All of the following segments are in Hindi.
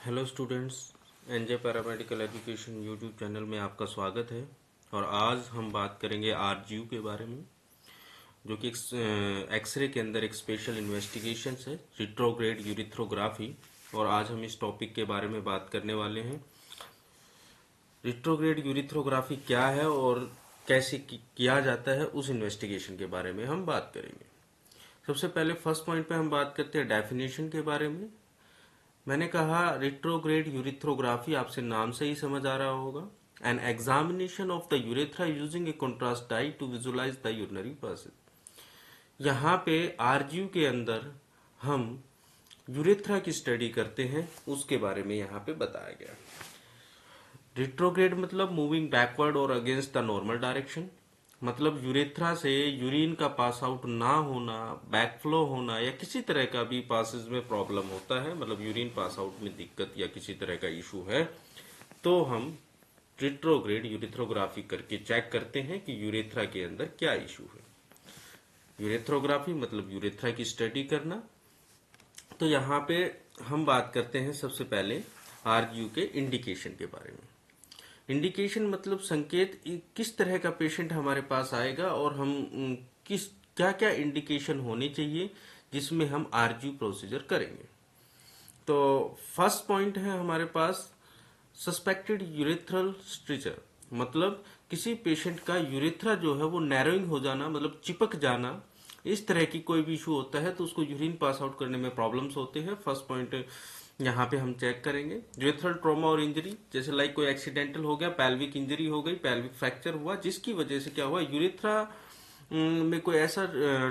Hello students, NJ paramedical education YouTube channel में आपका स्वागत है। और आज हम बात करेंगे आरजीयू के बारे में, जो कि एक्सरे के अंदर एक स्पेशल इन्वेस्टिगेशन है, रिट्रोग्रेड यूरिथ्रोग्राफी। और आज हम इस टॉपिक के बारे में बात करने वाले हैं। रिट्रोग्रेड यूरिथ्रोग्राफी क्या है और कैसे किया जाता है, उस इन्वेस्टिगेशन के बारे में हम बात करेंगे। सबसे पहले फर्स्ट पॉइंट पे हम बात करते हैं डेफिनेशन के बारे में। मैंने कहा रिट्रोग्रेड यूरिथ्रोग्राफी, आपसे नाम से ही समझ आ रहा होगा, an examination of the urethra using a contrast dye to visualise the urinary passage. यहाँ पे आरजीयू के अंदर हम यूरेथ्रा की स्टडी करते हैं, उसके बारे में यहाँ पे बताया गया। रिट्रोग्रेड मतलब मूविंग बैकवर्ड और अगेंस्ट द नॉर्मल डायरेक्शन, मतलब यूरेथ्रा से यूरिन का पास आउट ना होना, बैकफ्लो होना या किसी तरह का भी पासेज में प्रॉब्लम होता है, मतलब यूरिन पास आउट में दिक्कत या किसी तरह का इशू है, तो हम रिट्रोग्रेड यूरिथ्रोग्राफी करके चेक करते हैं कि यूरेथ्रा के अंदर क्या इशू है। यूरेथ्रोग्राफी मतलब यूरेथ्रा की स्टडी करना। तो यहाँ पे हम बात करते हैं सबसे पहले आरजीयू के इंडिकेशन के बारे में। इंडिकेशन मतलब संकेत, किस तरह का पेशेंट हमारे पास आएगा और हम किस क्या क्या इंडिकेशन होने चाहिए जिसमें हम आरजीयू प्रोसीजर करेंगे। तो फर्स्ट पॉइंट है हमारे पास सस्पेक्टेड यूरेथ्रल स्ट्रिचर, मतलब किसी पेशेंट का यूरेथ्रा जो है वो नैरोइंग हो जाना, मतलब चिपक जाना, इस तरह की कोई भी इशू होता है तो उसको यूरिन पास आउट करने में प्रॉब्लम्स होते हैं। फर्स्ट पॉइंट यहाँ पे हम चेक करेंगे। यूरेथ्रल ट्रॉमा और इंजरी, जैसे लाइक कोई एक्सीडेंटल हो गया, पैल्विक इंजरी हो गई, पैल्विक फ्रैक्चर हुआ, जिसकी वजह से क्या हुआ, यूरेथ्रा में कोई ऐसा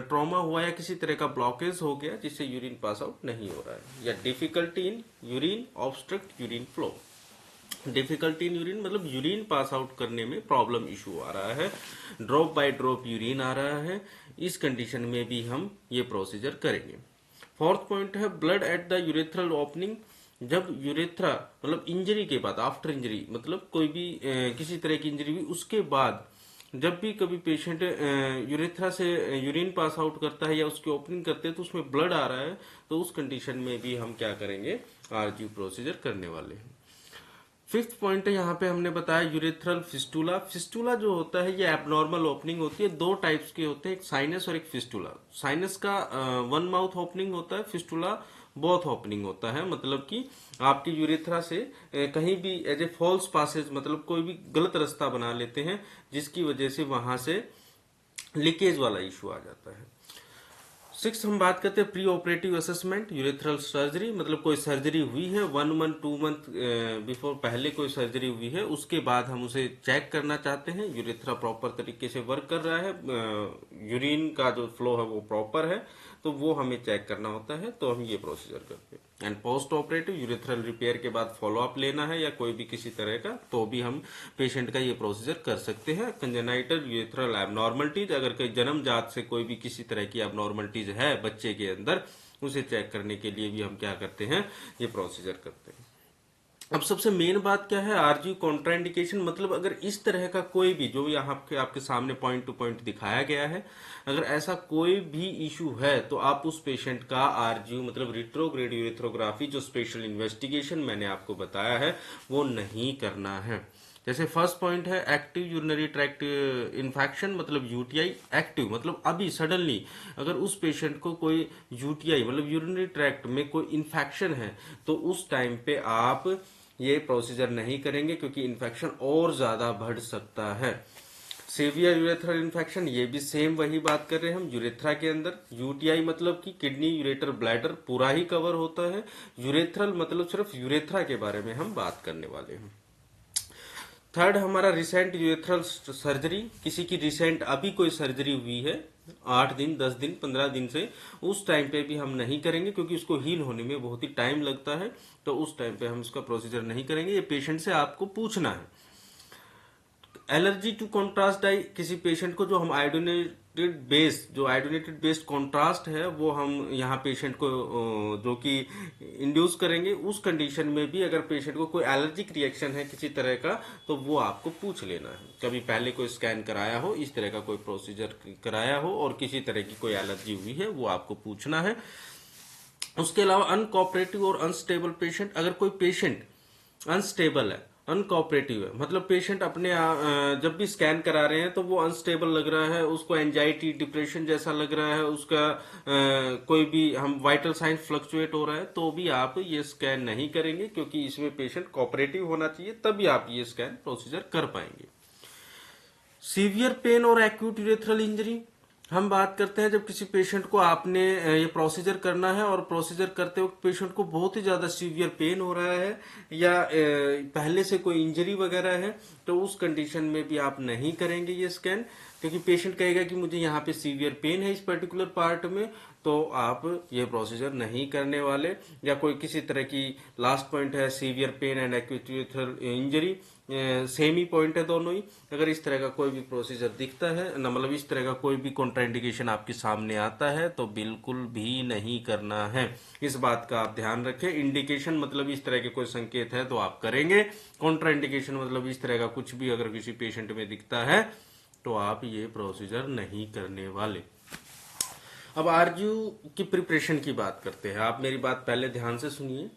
ट्रॉमा हुआ या किसी तरह का ब्लॉकेज हो गया जिससे यूरिन पास आउट नहीं हो रहा है, या difficulty in urine, obstruct urine flow. Difficulty in urine मतलब यूरिन पास आउट करने में प्रॉब्लम इशू आ रहा है, ड्रॉप बाय ड्रॉप यूरिन आ रहा है, इस कंडीशन में भी हम ये प्रोसीजर करेंगे। फोर्थ पॉइंट है blood at the urethral opening, जब यूरेथ्रा मतलब इंजरी के बाद, आफ्टर इंजरी मतलब कोई भी किसी तरह की इंजरी हुई उसके बाद, जब भी कभी पेशेंट यूरेथ्रा से यूरिन पास आउट करता है या उसकी ओपनिंग करते हैं तो उसमें ब्लड आ रहा है, तो उस कंडीशन में भी हम क्या करेंगे, आरजीयू प्रोसीजर करने वाले हैं। फिफ्थ पॉइंट है यहाँ पे हमने बताया यूरेथ्रल फिस्टुला। फिस्टुला जो होता है ये एबनॉर्मल ओपनिंग होती है, दो टाइप्स के होते हैं, एक साइनस और एक फिस्टुला। साइनस का वन माउथ ओपनिंग होता है, फिस्टुला बोथ ओपनिंग होता है, मतलब कि आपकी यूरेथ्रा से कहीं भी एज ए फॉल्स पासेज, मतलब कोई भी गलत रास्ता बना लेते हैं जिसकी वजह से वहां से लीकेज वाला इशू आ जाता है। सिक्स हम बात करते हैं pre operative assessment urethral surgery, मतलब कोई सर्जरी हुई है 1 मंथ 2 मंथ बिफोर, पहले कोई सर्जरी हुई है, उसके बाद हम उसे चेक करना चाहते हैं यूरेथ्रा प्रॉपर तरीके से वर्क कर रहा है, यूरिन का जो फ्लो है वो प्रॉपर है, तो वो हमें चेक करना होता है, तो हम ये प्रोसीजर करते हैं। And post operative urethral repair के बाद फॉलोअप लेना है या कोई भी किसी तरह का, तो भी हम पेशेंट का ये प्रोसीजर कर सकते हैं। कंजेनाइटल यूरेथ्रल एबनॉर्मलिटीज, अगर कोई जन्मजात से कोई भी किसी तरह की एबनॉर्मलिटीज है बच्चे के अंदर, उसे चेक करने के लिए भी हम क्या करते हैं, ये प्रोसीजर करते हैं। अब सबसे मेन बात क्या है, आरजीयू कॉन्ट्राइंडिकेशन, मतलब अगर इस तरह का कोई भी, जो यहाँ आपके सामने पॉइंट टू पॉइंट दिखाया गया है, अगर ऐसा कोई भी इशू है तो आप उस पेशेंट का आरजीयू मतलब रिट्रोग्रेड यूरेथ्रोग्राफी, जो स्पेशल इन्वेस्टिगेशन मैंने आपको बताया है, वो नहीं करना है। जैसे फर्स्ट पॉइंट है एक्टिव यूरिनरी ट्रैक्ट इन्फेक्शन, मतलब यूटीआई। एक्टिव मतलब अभी सडनली अगर उस पेशेंट को कोई यूटीआई मतलब यूरिनरी ट्रैक्ट में कोई इन्फेक्शन है, तो उस टाइम पे आप ये प्रोसीजर नहीं करेंगे, क्योंकि इन्फेक्शन और ज्यादा बढ़ सकता है। सीवियर यूरेथ्रल इन्फेक्शन, ये भी सेम वही बात कर रहे हैं हम यूरेथ्रा के अंदर। यूटीआई मतलब कि किडनी यूरेटर ब्लैडर पूरा ही कवर होता है, यूरेथ्रल मतलब सिर्फ यूरेथ्रा के बारे में हम बात करने वाले हैं। थर्ड हमारा रिसेंट यूरेथ्रल सर्जरी, किसी की रिसेंट अभी कोई सर्जरी हुई है 8 दिन 10 दिन 15 दिन से, उस टाइम पे भी हम नहीं करेंगे, क्योंकि उसको हील होने में बहुत ही टाइम लगता है, तो उस टाइम पे हम इसका प्रोसीजर नहीं करेंगे, ये पेशेंट से आपको पूछना है। एलर्जी टू कॉन्ट्रास्ट डाई, किसी पेशेंट को जो हम आयोडीनेटेड बेस्ड कॉन्ट्रास्ट है वो हम यहाँ पेशेंट को जो कि इंड्यूस करेंगे, उस कंडीशन में भी अगर पेशेंट को कोई एलर्जिक रिएक्शन है किसी तरह का, तो वो आपको पूछ लेना है। कभी पहले कोई स्कैन कराया हो, इस तरह का कोई प्रोसीजर कराया हो और किसी तरह की कोई एलर्जी हुई है, वो आपको पूछना है। उसके अलावा अनकोऑपरेटिव और अनस्टेबल पेशेंट, अगर कोई पेशेंट अनस्टेबल है, अनकोऑपरेटिव है, मतलब पेशेंट अपने जब भी स्कैन करा रहे हैं तो वो अनस्टेबल लग रहा है, उसको एंजाइटी डिप्रेशन जैसा लग रहा है, उसका कोई भी हम वाइटल साइन फ्लक्चुएट हो रहा है, तो भी आप ये स्कैन नहीं करेंगे, क्योंकि इसमें पेशेंट कोऑपरेटिव होना चाहिए, तभी आप ये स्कैन प्रोसीजर कर पाएंगे। सीवियर पेन और एक्यूट यूरेथ्रल इंजरी, हम बात करते हैं जब किसी पेशेंट को आपने ये प्रोसीजर करना है और प्रोसीजर करते वक्त पेशेंट को बहुत ही ज्यादा सीवियर पेन हो रहा है या पहले से कोई इंजरी वगैरह है, तो उस कंडीशन में भी आप नहीं करेंगे ये स्कैन, क्योंकि पेशेंट कहेगा कि मुझे यहाँ पे सीवियर पेन है इस पर्टिकुलर पार्ट में, तो आप ये प्रोसीजर नहीं करने वाले। या कोई किसी तरह की लास्ट पॉइंट है severe pain and acute urethral injury, same he point है दोनों ही। अगर इस तरह का कोई भी प्रोसीजर दिखता है ना, मतलब इस तरह का कोई भी कॉन्ट्राइंडिकेशन आपके सामने आता है, तो बिल्कुल भी नहीं करना है। इस बात का आप ध्यान रखें। इंडिकेशन मतलब इस तरह के कोई संकेत है तो आप करेंगे, कॉन्ट्राइंडिकेशन मतलब इस तरह का कुछ भी अगर किसी पेशेंट में दिखता है तो आप ये प्रोसीजर नहीं करने वाले। अब आरजीयू की प्रिपरेशन की बात करते हैं। आप मेरी बात पहले ध्यान से सुनिए।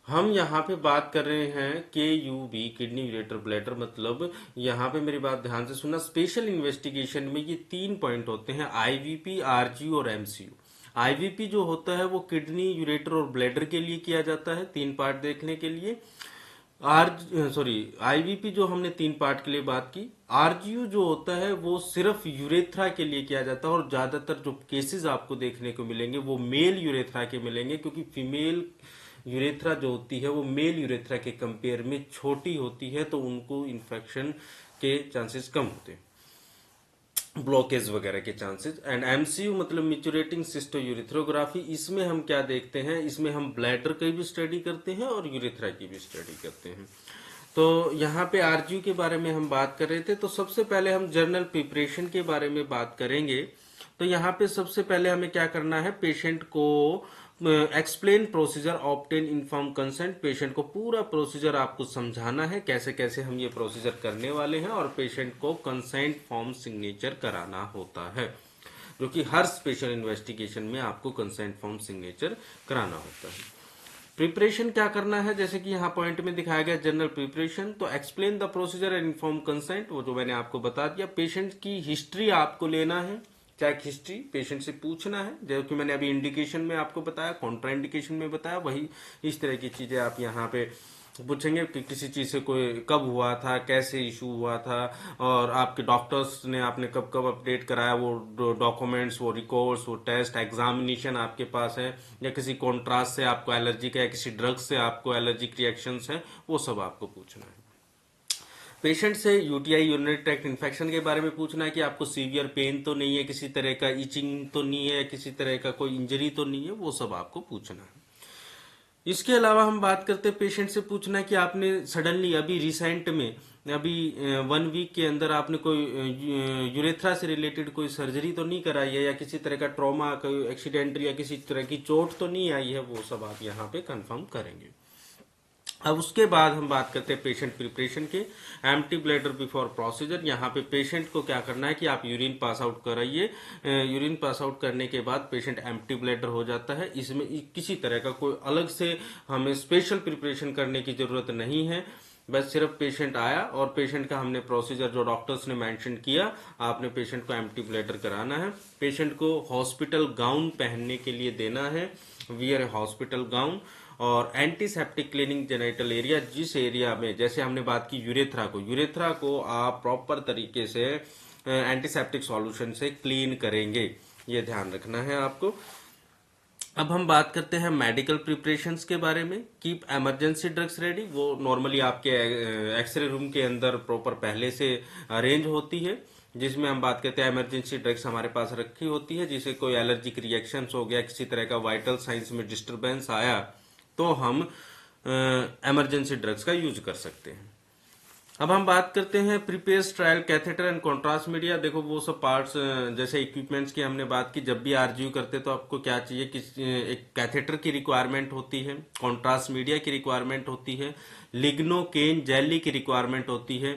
हम यहाँ पे बात कर रहे हैं KUB, किडनी यूरेटर ब्लैडर, मतलब यहाँ पे मेरी बात ध्यान से सुनना। स्पेशल इन्वेस्टिगेशन में ये 3 पॉइंट होते हैं, IVP, RGU और MCU। IVP जो होता है वो किडनी यूरेटर और ब्लैडर के लिए किया जाता है, 3 पार्ट देखने के लिए। IVP जो हमने 3 पार्ट के लिए बात की। RGU जो होता है वो सिर्फ यूरेथ्रा के लिए किया जाता है, और ज्यादातर जो केसेस आपको देखने को मिलेंगे वो मेल यूरेथ्रा के मिलेंगे, क्योंकि फीमेल यूरेथ्रा जो होती है वो मेल यूरेथ्रा के कंपेयर में छोटी होती है, तो उनको इन्फेक्शन के चांसेस कम होते हैं, ब्लॉकेज वगैरह के चांसेस। एंड MCU मतलब मैच्योरेटिंग सिस्टोयूरेथ्रोग्राफी, इसमें हम क्या देखते हैं, इसमें हम ब्लैडर की भी स्टडी करते हैं और यूरेथ्रा की भी स्टडी करते हैं। तो यहाँ पे RGU के बारे में हम बात कर रहे थे, तो सबसे पहले हम जर्नल प्रिपरेशन के बारे में बात करेंगे। तो यहाँ पे सबसे पहले हमें क्या करना है, पेशेंट को explain procedure, obtain inform consent, patient को पूरा प्रोसीजर आपको समझाना है, कैसे कैसे हम ये प्रोसीजर करने वाले हैं, और पेशेंट को कंसेंट फॉर्म सिग्नेचर कराना होता है, जो कि हर स्पेशल इन्वेस्टिगेशन में आपको कंसेंट फॉर्म सिग्नेचर कराना होता है। प्रिपरेशन क्या करना है, जैसे कि यहाँ पॉइंट में दिखाया गया जनरल प्रिपरेशन, तो explain the procedure and inform consent, वो जो मैंने आपको बता दिया। पेशेंट की हिस्ट्री आपको लेना है, चेक हिस्ट्री पेशेंट से पूछना है, जो कि मैंने अभी इंडिकेशन में आपको बताया, कॉन्ट्रा इंडिकेशन में बताया, वही इस तरह की चीजें आप यहाँ पे पूछेंगे कि किसी चीज से कोई कब हुआ था, कैसे इशू हुआ था, और आपके डॉक्टर्स ने आपने कब कब अपडेट कराया, वो डॉक्यूमेंट्स, वो रिकॉर्ड्स, वो टेस्ट, एग्जामिनेशन आपके पास है, या किसी कॉन्ट्रास्ट से आपको एलर्जी का, या किसी ड्रग से आपको एलर्जिक रिएक्शंस है, वो सब आपको पूछना है। पेशेंट से UTI, यूरिनरी ट्रैक्ट इन्फेक्शन के बारे में पूछना है कि आपको सीवियर पेन तो नहीं है, किसी तरह का इचिंग तो नहीं है, किसी तरह का कोई इंजरी तो नहीं है, वो सब आपको पूछना है। इसके अलावा हम बात करते हैं, पेशेंट से पूछना है कि आपने सडनली अभी रिसेंट में, अभी 1 वीक के अंदर आपने कोई यूरेथ्रा से रिलेटेड कोई सर्जरी तो नहीं कराई है, या किसी तरह का ट्रॉमा, कोई एक्सीडेंट या किसी तरह की चोट तो नहीं आई है, वो सब आप यहाँ पे कंफर्म करेंगे। अब उसके बाद हम बात करते हैं पेशेंट प्रिपरेशन के। एम्प्टी ब्लैडर बिफोर प्रोसीजर, यहाँ पे पेशेंट को क्या करना है कि आप यूरिन पास आउट कराइए। यूरिन पास आउट करने के बाद पेशेंट एम्प्टी ब्लैडर हो जाता है। इसमें किसी तरह का कोई अलग से हमें स्पेशल प्रिपरेशन करने की जरूरत नहीं है, बस सिर्फ पेशेंट आया और पेशेंट का हमने प्रोसीजर जो डॉक्टर्स ने मेंशन किया, आपने पेशेंट को एम्प्टी ब्लैडर कराना है। पेशेंट को हॉस्पिटल गाउन पहनने के लिए देना है, वियर ए हॉस्पिटल गाउन, और एंटीसेप्टिक क्लीनिंग जेनिटल एरिया, जिस एरिया में, जैसे हमने बात की यूरेथ्रा को आप प्रॉपर तरीके से एंटीसेप्टिक सॉल्यूशन से क्लीन करेंगे, ये ध्यान रखना है आपको। अब हम बात करते हैं मेडिकल प्रिपरेशंस के बारे में। कीप इमरजेंसी ड्रग्स रेडी, वो नॉर्मली आपके एक्सरे रूम के अंदर प्रॉपर पहले से अरेंज होती है, जिसमें हम बात करते हैं इमरजेंसी ड्रग्स हमारे पास रखी होती है, जिसे कोई एलर्जिक रिएक्शंस हो गया, किसी तरह का वाइटल साइंस में डिस्टरबेंस आया, तो हम इमरजेंसी ड्रग्स का यूज कर सकते हैं। अब हम बात करते हैं prepare trial catheter and contrast media. देखो वो सब पार्ट्स, जैसे इक्विपमेंट्स की हमने बात की, जब भी RGU करते तो आपको क्या चाहिए कि एक कैथेटर की रिक्वायरमेंट होती है, कॉन्ट्रास्ट मीडिया की रिक्वायरमेंट होती है, लिग्नोकेन जेली की रिक्वायरमेंट होती है,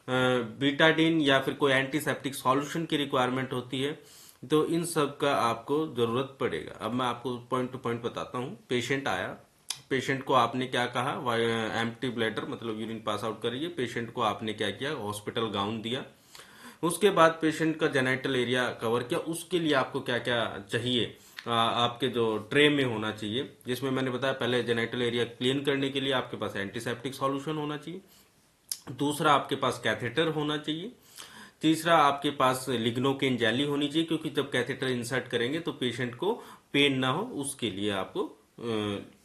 बीटाडीन या फिर कोई एंटीसेप्टिक सॉल्यूशन की रिक्वायरमेंट होती है, तो इन सब का आपको जरूरत पड़ेगा। अब मैं आपको पॉइंट टू पॉइंट बताता हूँ। पेशेंट आया, पेशेंट को आपने क्या कहा, एम्प्टी ब्लैडर मतलब यूरिन पास आउट करिए। पेशेंट को आपने क्या किया, हॉस्पिटल गाउन दिया। उसके बाद पेशेंट का जेनाइटल एरिया कवर किया। उसके लिए आपको क्या क्या चाहिए, आपके जो ट्रे में होना चाहिए, जिसमें मैंने बताया पहले जेनाइटल एरिया क्लीन करने के लिए आपके पास एंटीसेप्टिक सॉल्यूशन होना चाहिए। दूसरा आपके पास कैथेटर होना चाहिए। तीसरा आपके पास लिग्नोकेन जेली होनी चाहिए, क्योंकि जब कैथेटर इंसर्ट करेंगे तो पेशेंट को पेन ना हो, उसके लिए आपको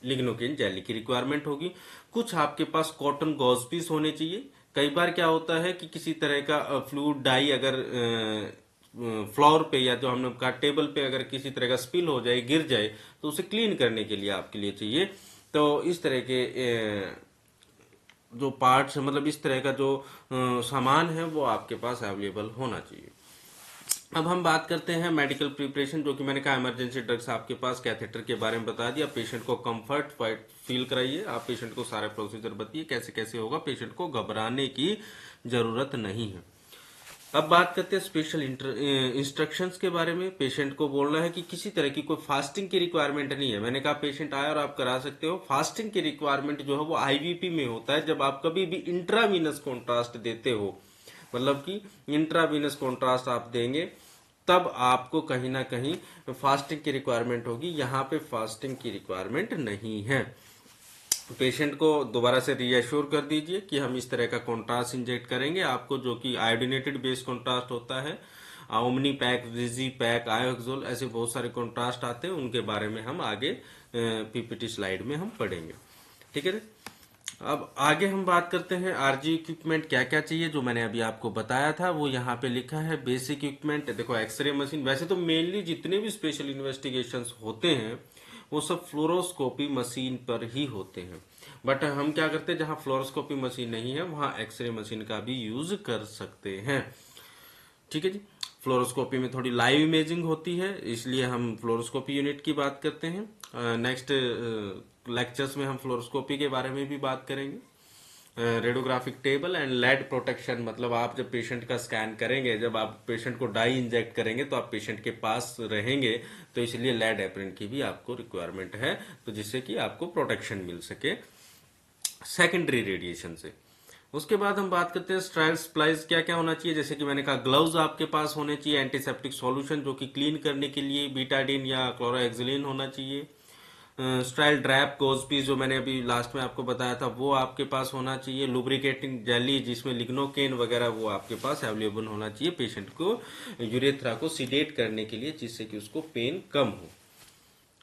लिग्नोकेन जेली की रिक्वायरमेंट होगी। कुछ आपके पास कॉटन गॉज पीस होने चाहिए। कई बार क्या होता है कि किसी तरह का फ्लूइड डाई अगर फ्लोर पे या जो हमने कहा टेबल पे अगर किसी तरह का स्पिल हो जाए, गिर जाए, तो उसे क्लीन करने के लिए आपके लिए चाहिए। तो इस तरह के जो पार्ट्स है, मतलब इस तरह का जो सामान है वो आपके पास अवेलेबल होना चाहिए। अब हम बात करते हैं मेडिकल प्रिपरेशन, जो कि मैंने कहा इमरजेंसी ड्रग्स आपके पास, कैथेटर के बारे में बता दिया। पेशेंट को कंफर्ट फील कराइए, आप पेशेंट को सारे प्रोसीजर बताइए कैसे कैसे होगा, पेशेंट को घबराने की जरूरत नहीं है। अब बात करते हैं स्पेशल इंस्ट्रक्शंस के बारे में। पेशेंट को बोलना है कि किसी तरह की कोई फास्टिंग की रिक्वायरमेंट नहीं है। मैंने कहा पेशेंट आया और आप करा सकते हो। फास्टिंग की रिक्वायरमेंट जो है वो आईवीपी में होता है, जब आप कभी भी इंट्रावीनस कॉन्ट्रास्ट देते हो, मतलब कि इंट्रावीनस कॉन्ट्रास्ट आप देंगे तब आपको कहीं ना कहीं फास्टिंग की रिक्वायरमेंट होगी। यहाँ पे फास्टिंग की रिक्वायरमेंट नहीं है। पेशेंट को दोबारा से रीएश्योर कर दीजिए कि हम इस तरह का कॉन्ट्रास्ट इंजेक्ट करेंगे आपको, जो कि आयोडीनेटेड बेस कॉन्ट्रास्ट होता है। ओमनी पैक, विजी पैक, आयोक्सोल, ऐसे बहुत सारे कॉन्ट्रास्ट आते हैं, उनके बारे में हम आगे पीपीटी स्लाइड में हम पढ़ेंगे। ठीक है। अब आगे हम बात करते हैं आरजी इक्विपमेंट क्या क्या चाहिए। जो मैंने अभी आपको बताया था वो यहाँ पे लिखा है। बेसिक इक्विपमेंट देखो, एक्सरे मशीन। वैसे तो मेनली जितने भी स्पेशल इन्वेस्टिगेशंस होते हैं वो सब फ्लोरोस्कोपी मशीन पर ही होते हैं, बट हम क्या करते हैं, जहां फ्लोरोस्कोपी मशीन नहीं है वहां एक्सरे मशीन का भी यूज कर सकते हैं। ठीक है जी। फ्लोरोस्कोपी में थोड़ी लाइव इमेजिंग होती है, इसलिए हम फ्लोरोस्कोपी यूनिट की बात करते हैं। नेक्स्ट लेक्चर्स में हम फ्लोरोस्कोपी के बारे में भी बात करेंगे। Radiographic table and lead protection, मतलब आप जब पेशेंट का स्कैन करेंगे, जब आप पेशेंट को डाई इंजेक्ट करेंगे तो आप पेशेंट के पास रहेंगे, तो इसलिए लेड एप्रिन की भी आपको रिक्वायरमेंट है, तो जिससे कि आपको प्रोटेक्शन मिल सके सेकेंडरी रेडिएशन से। उसके बाद हम बात करते हैं स्ट्राइल सप्लाईज क्या क्या होना चाहिए। जैसे कि मैंने कहा ग्लव्स आपके पास होने चाहिए, एंटीसेप्टिक सॉल्यूशन जो कि क्लीन करने के लिए बीटाडीन या क्लोरोहेक्सिलिन होना चाहिए, स्टाइल ड्रैप गोजपीस जो मैंने अभी लास्ट में आपको बताया था वो आपके पास होना चाहिए, लुब्रिकेटिंग जेली जिसमें लिग्नोकेन वगैरह वो आपके पास अवेलेबल होना चाहिए पेशेंट को यूरेथ्रा को सिडेट करने के लिए, जिससे कि उसको पेन कम हो।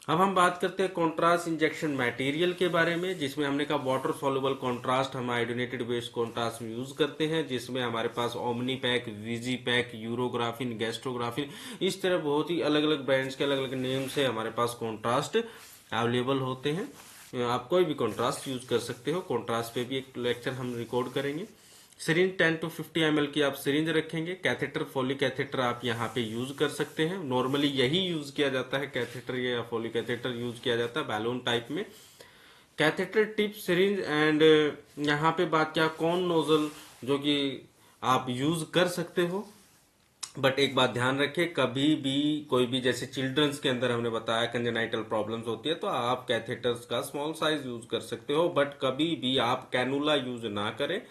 अब हम बात करते हैं कॉन्ट्रास्ट इंजेक्शन मटेरियल के बारे में, जिसमें हमने कहा वाटर सॉल्युबल कॉन्ट्रास्ट हम आयोडीनेटेड बेस्ड कॉन्ट्रास्ट में यूज करते हैं, जिसमें हमारे पास Omnipaque, Visipaque, Urografin, Gastrografin, इस तरह बहुत ही अलग अलग ब्रांड्स के अलग अलग नेम से हमारे पास कॉन्ट्रास्ट अवेलेबल होते हैं। आप कोई भी कॉन्ट्रास्ट यूज कर सकते हो। कॉन्ट्रास्ट पे भी एक लेक्चर हम रिकॉर्ड करेंगे। सिरिंज 10 to 50 ml की आप सिरिंज रखेंगे। कैथेटर, फॉलिक कैथेटर आप यहाँ पे यूज कर सकते हैं। नॉर्मली यही यूज किया जाता है, कैथेटर या फॉलिक कैथेटर यूज किया जाता है बैलून टाइप में। कैथेटर टिप, सिरिंज एंड यहाँ पे बात क्या, कौन नोजल जो कि आप यूज कर सकते हो, बट एक बात ध्यान रखें, कभी भी कोई भी, जैसे चिल्ड्रंस के अंदर हमने बताया कंजेनाइटल प्रॉब्लम्स होती है तो आप कैथेटर्स का स्मॉल साइज यूज कर सकते हो, बट कभी भी आप कैनुला यूज ना करें।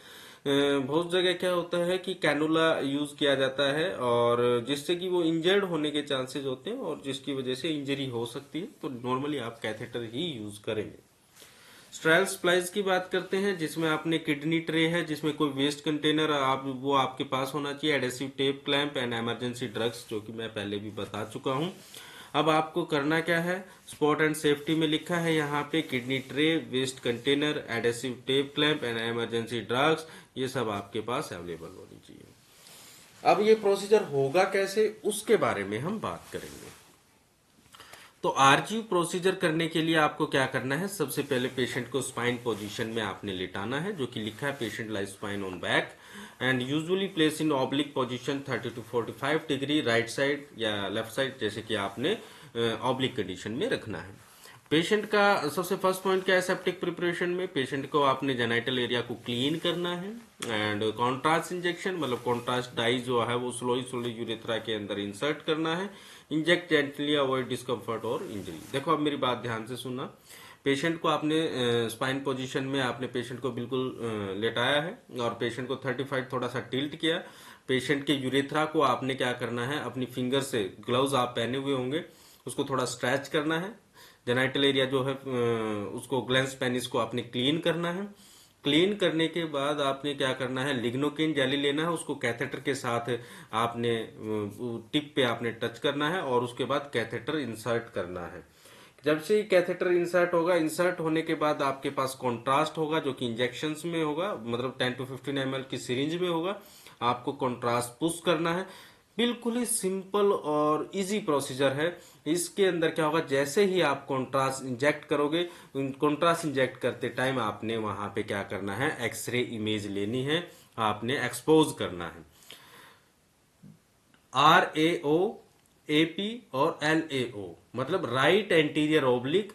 बहुत जगह क्या होता है कि कैनुला यूज किया जाता है और जिससे कि वो इंजर्ड होने के चांसेस होते हैं और जिसकी वजह से इंजरी हो सकती है, तो नॉर्मली आप कैथेटर ही यूज करेंगे। स्ट्राइल सप्लाईज की बात करते हैं, जिसमें आपने किडनी ट्रे है, जिसमें कोई वेस्ट कंटेनर आप वो आपके पास होना चाहिए, adhesive tape clamp and emergency drugs जो कि मैं पहले भी बता चुका हूं। अब आपको करना क्या है, स्पॉट एंड सेफ्टी में लिखा है यहाँ पे kidney tray, waste container, adhesive tape clamp and emergency drugs, ये सब आपके पास अवेलेबल होनी चाहिए। अब ये प्रोसीजर होगा कैसे, उसके बारे में हम बात करेंगे। तो आरजीयू प्रोसीजर करने के लिए आपको क्या करना है, सबसे पहले पेशेंट को स्पाइन पोजीशन में आपने लिटाना है, जो कि लिखा है patient lies spine on back and usually place in oblique position 30 to 45 degree, right side या लेफ्ट साइड, जैसे कि आपने ऑब्लिक कंडीशन में रखना है। पेशेंट का सबसे फर्स्ट पॉइंट क्या है सेप्टिक प्रिपरेशन में, पेशेंट को आपने जेनाइटल एरिया को क्लीन करना है एंड कॉन्ट्रास्ट इंजेक्शन मतलब कॉन्ट्रास्ट डाई जो है वो स्लोली स्लोली यूरेथ्रा के अंदर इंसर्ट करना है, इंजेक्ट जेंटली, अवॉइड डिस्कम्फर्ट और इंजरी। देखो अब मेरी बात ध्यान से सुनना, पेशेंट को आपने स्पाइन पोजीशन में आपने पेशेंट को बिल्कुल लेटाया है और पेशेंट को 35 थोड़ा सा टिल्ट किया। पेशेंट के यूरेथ्रा को आपने क्या करना है, अपनी फिंगर से, ग्लव्स आप पहने हुए होंगे, उसको थोड़ा स्ट्रेच करना है। जेनाइटल एरिया जो है उसको ग्लैंस पेनिस को आपने क्लीन करना है। क्लीन करने के बाद आपने क्या करना है, लिग्नोकेन जेली लेना है, उसको कैथेटर के साथ आपने टिप पे आपने टच करना है और उसके बाद कैथेटर इंसर्ट करना है। जब से कैथेटर इंसर्ट होगा, इंसर्ट होने के बाद आपके पास कॉन्ट्रास्ट होगा जो कि इंजेक्शंस में होगा, मतलब 10 to 15 ml की सिरिंज में होगा। आपको कॉन्ट्रास्ट पुश करना है। बिल्कुल ही सिंपल और इजी प्रोसीजर है। इसके अंदर क्या होगा, जैसे ही आप कॉन्ट्रास्ट इंजेक्ट करोगे, कॉन्ट्रास्ट इंजेक्ट करते टाइम आपने वहां पे क्या करना है, एक्सरे इमेज लेनी है, आपने एक्सपोज करना है। RAO, AP और LAO मतलब right anterior oblique,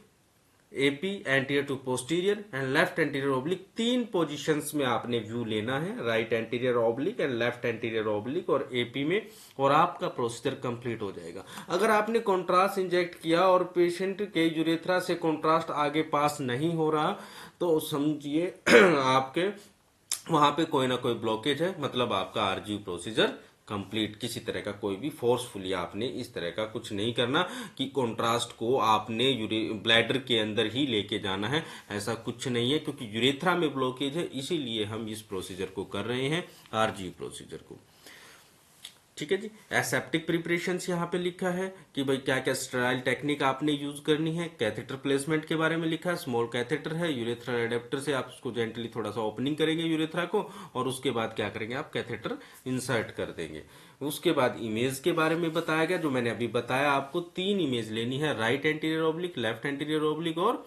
AP anterior to posterior and left anterior oblique, 3 positions में आपने व्यू लेना है, right anterior oblique and left anterior oblique और AP में, और आपका प्रोसीजर कंप्लीट हो जाएगा। अगर आपने कॉन्ट्रास्ट इंजेक्ट किया और पेशेंट के यूरेथ्रा से कॉन्ट्रास्ट आगे पास नहीं हो रहा तो समझिए आपके वहां पे कोई ना कोई ब्लॉकेज है, मतलब आपका आरजीयू प्रोसीजर कंप्लीट। किसी तरह का कोई भी फोर्सफुली आपने इस तरह का कुछ नहीं करना कि कॉन्ट्रास्ट को आपने ब्लैडर के अंदर ही लेके जाना है, ऐसा कुछ नहीं है, क्योंकि यूरेथ्रा में ब्लॉकेज है, इसीलिए हम इस प्रोसीजर को कर रहे हैं, आरजीयू प्रोसीजर को। ठीक है जी। एसेप्टिक प्रिपरेशन यहाँ पे लिखा है कि भाई क्या क्या स्टेराइल टेक्निक आपने यूज करनी है। कैथेटर प्लेसमेंट के बारे में लिखा है, स्मॉल कैथेटर है, यूरेथ्रा एडेप्टर से आप उसको जेंटली थोड़ा सा ओपनिंग करेंगे यूरेथ्रा को और उसके बाद क्या करेंगे, आप कैथेटर इंसर्ट कर देंगे। उसके बाद इमेज के बारे में बताया गया, जो मैंने अभी बताया आपको 3 इमेज लेनी है, right anterior oblique, left anterior oblique और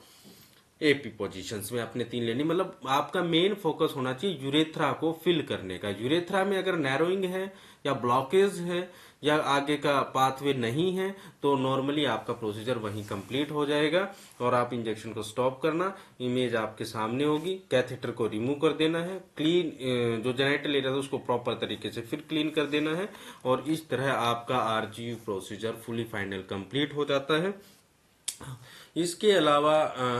AP पोजीशंस में आपने 3 लेनी। मतलब आपका मेन फोकस होना चाहिए यूरेथ्रा को फिल करने का। यूरेथ्रा में अगर नैरोइंग है या ब्लॉकेज है या आगे का पाथवे नहीं है तो नॉर्मली आपका प्रोसीजर वहीं कंप्लीट हो जाएगा और आप इंजेक्शन को स्टॉप करना। इमेज आपके सामने होगी, कैथेटर को रिमूव कर देना है, क्लीन जो जेनाइटल एरिया था उसको प्रॉपर तरीके से फिर क्लीन कर देना है और इस तरह आपका RGU procedure fully final complete हो जाता है। इसके अलावा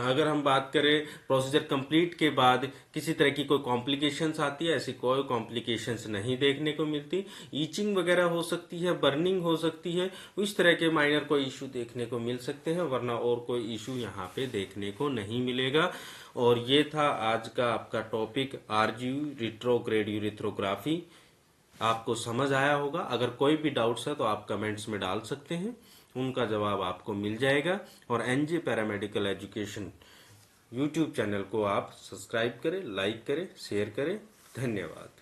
अगर हम बात करें प्रोसीजर कंप्लीट के बाद किसी तरह की कोई कॉम्प्लिकेशंस आती है, ऐसी कोई कॉम्प्लिकेशंस नहीं देखने को मिलती। ईचिंग वगैरह हो सकती है, बर्निंग हो सकती है, इस तरह के माइनर कोई इशू देखने को मिल सकते हैं, वरना और कोई इशू यहाँ पे देखने को नहीं मिलेगा। और ये था आज का आपका टॉपिक, आरजीयू रिट्रोग्रेड यूरेथ्रोग्राफी। आपको समझ आया होगा। अगर कोई भी डाउट्स है तो आप कमेंट्स में डाल सकते हैं, उनका जवाब आपको मिल जाएगा। और NJ paramedical education YouTube channel को आप सब्सक्राइब करें, लाइक करें, शेयर करें। धन्यवाद।